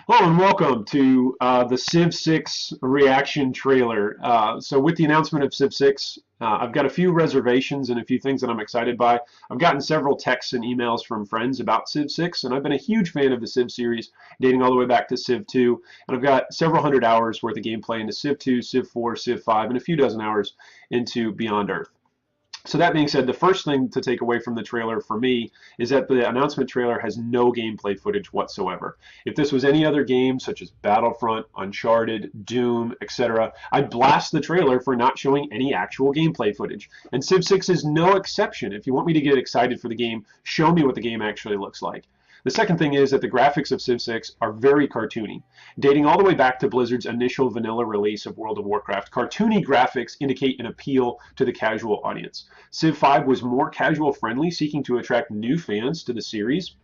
Hello and welcome to the Civ 6 reaction trailer. So with the announcement of Civ 6, I've got a few reservations and a few things that I'm excited by. I've gotten several texts and emails from friends about Civ 6, and I've been a huge fan of the Civ series, dating all the way back to Civ 2. And I've got several hundred hours worth of gameplay into Civ 2, Civ 4, Civ 5, and a few dozen hours into Beyond Earth. So that being said, the first thing to take away from the trailer for me is that the announcement trailer has no gameplay footage whatsoever. If this was any other game, such as Battlefront, Uncharted, Doom, etc., I'd blast the trailer for not showing any actual gameplay footage. And Civ 6 is no exception. If you want me to get excited for the game, show me what the game actually looks like. The second thing is that the graphics of Civ 6 are very cartoony. Dating all the way back to Blizzard's initial vanilla release of World of Warcraft, cartoony graphics indicate an appeal to the casual audience. Civ 5 was more casual friendly, seeking to attract new fans to the series,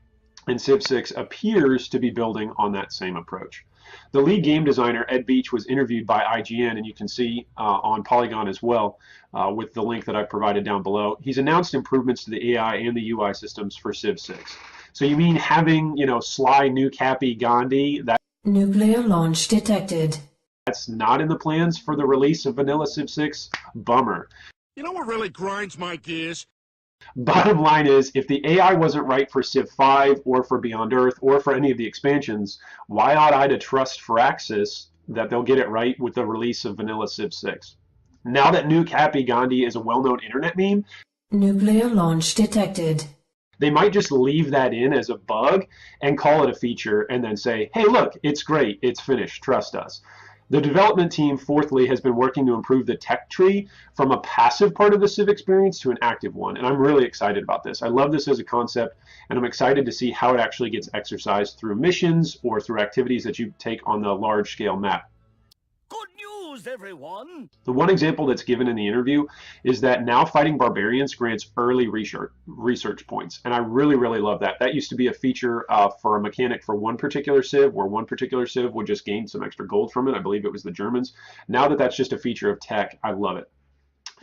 and Civ 6 appears to be building on that same approach. The lead game designer, Ed Beach, was interviewed by IGN, and you can see on PolyGon as well with the link that I provided down below. He's announced improvements to the AI and the UI systems for Civ 6. So you mean having, sly new Cappy Gandhi, Nuclear launch detected. that's not in the plans for the release of Vanilla Civ 6? Bummer. You know what really grinds my gears? Bottom line is, if the AI wasn't right for Civ 5 or for Beyond Earth or for any of the expansions, why ought I to trust Firaxis that they'll get it right with the release of Vanilla Civ 6? Now that new Cappy Gandhi is a well-known internet meme, Nuclear launch detected. they might just leave that in as a bug and call it a feature and then say, hey, look, it's great, it's finished, trust us. The development team, fourthly, has been working to improve the tech tree from a passive part of the Civ experience to an active one, and I'm really excited about this. I love this as a concept, and I'm excited to see how it actually gets exercised through missions or through activities that you take on the large-scale map. Good news, everyone! The one example that's given in the interview is that now fighting barbarians grants early research points, and I really, really love that. That used to be a feature for a mechanic for one particular Civ, where one particular Civ would just gain some extra gold from it. I believe it was the Germans. Now that that's just a feature of tech, I love it.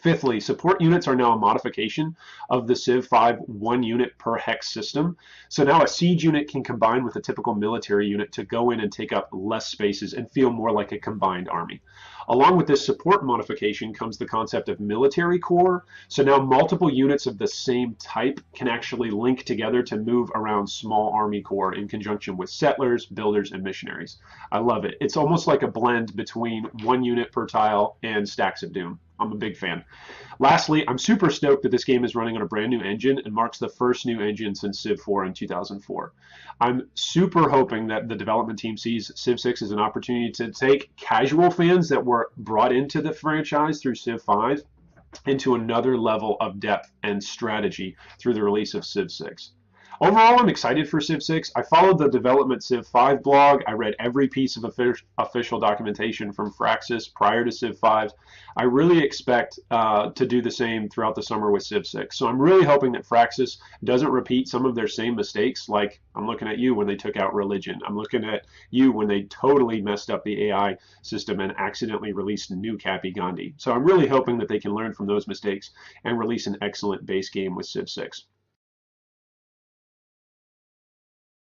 Fifthly, support units are now a modification of the Civ 5 one unit per hex system. So now a siege unit can combine with a typical military unit to go in and take up less spaces and feel more like a combined army. Along with this support modification comes the concept of military core. So now multiple units of the same type can actually link together to move around small army core in conjunction with settlers, builders, and missionaries. I love it. It's almost like a blend between one unit per tile and Stacks of Doom. I'm a big fan. Lastly, I'm super stoked that this game is running on a brand new engine and marks the first new engine since Civ 4 in 2004. I'm super hoping that the development team sees Civ 6 as an opportunity to take casual fans that were brought into the franchise through Civ 5 into another level of depth and strategy through the release of Civ 6. Overall, I'm excited for Civ 6. I followed the development Civ 5 blog. I read every piece of official documentation from Firaxis prior to Civ 5. I really expect to do the same throughout the summer with Civ 6. So I'm really hoping that Firaxis doesn't repeat some of their same mistakes, like I'm looking at you when they took out religion. I'm looking at you when they totally messed up the AI system and accidentally released new Cappy Gandhi. So I'm really hoping that they can learn from those mistakes and release an excellent base game with Civ 6.